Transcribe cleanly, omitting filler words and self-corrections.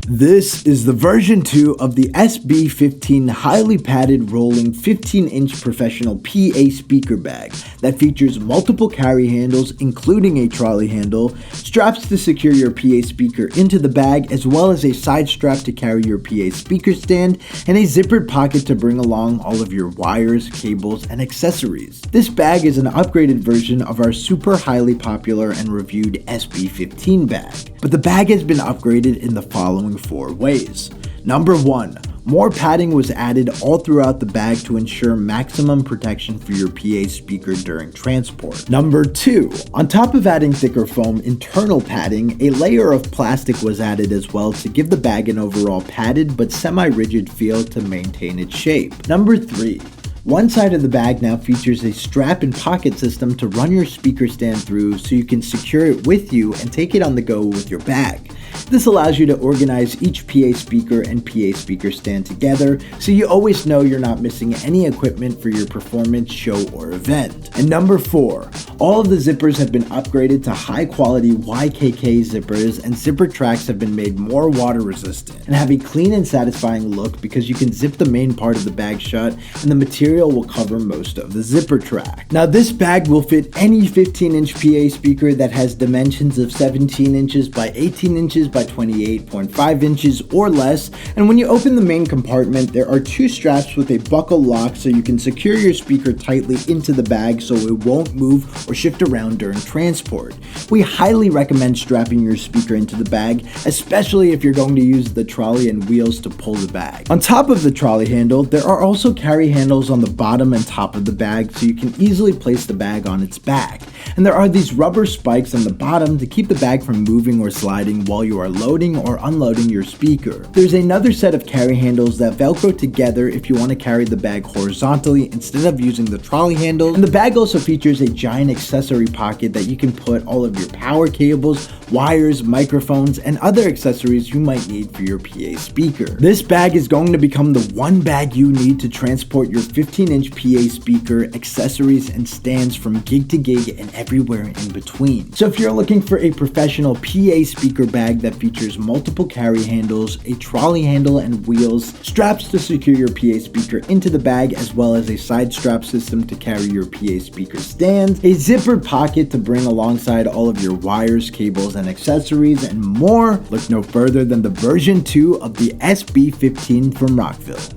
This is the version 2 of the SB15 highly padded rolling 15-inch professional PA speaker bag that features multiple carry handles including a trolley handle, straps to secure your PA speaker into the bag, as well as a side strap to carry your PA speaker stand and a zippered pocket to bring along all of your wires, cables, and accessories. This bag is an upgraded version of our super highly popular and reviewed SB15 bag, but the bag has been upgraded in the following 4 ways. Number 1. More padding was added all throughout the bag to ensure maximum protection for your PA speaker during transport. Number 2. On top of adding thicker foam internal padding, a layer of plastic was added as well to give the bag an overall padded but semi-rigid feel to maintain its shape. Number 3. One side of the bag now features a strap and pocket system to run your speaker stand through so you can secure it with you and take it on the go with your bag. This allows you to organize each PA speaker and PA speaker stand together so you always know you're not missing any equipment for your performance, show, or event. And number 4, all of the zippers have been upgraded to high quality YKK zippers, and zipper tracks have been made more water resistant and have a clean and satisfying look because you can zip the main part of the bag shut and the material will cover most of the zipper track. Now this bag will fit any 15-inch PA speaker that has dimensions of 17 inches by 18 inches by 28.5 inches or less, and when you open the main compartment there are 2 straps with a buckle lock so you can secure your speaker tightly into the bag so it won't move or shift around during transport. We highly recommend strapping your speaker into the bag, especially if you're going to use the trolley and wheels to pull the bag. On top of the trolley handle, there are also carry handles on the bottom and top of the bag so you can easily place the bag on its back. And there are these rubber spikes on the bottom to keep the bag from moving or sliding while you are loading or unloading your speaker. There's another set of carry handles that velcro together if you want to carry the bag horizontally instead of using the trolley handle. And the bag also features a giant accessory pocket that you can put all of your power cables, wires, microphones, and other accessories you might need for your PA speaker. This bag is going to become the one bag you need to transport your 15-inch PA speaker, accessories, and stands from gig to gig and everywhere in between. So if you're looking for a professional PA speaker bag that features multiple carry handles, a trolley handle and wheels, straps to secure your PA speaker into the bag, as well as a side strap system to carry your PA speaker stand, a zippered pocket to bring alongside all of your wires, cables, and accessories, and more, look no further than the version 2 of the SB15 from Rockville.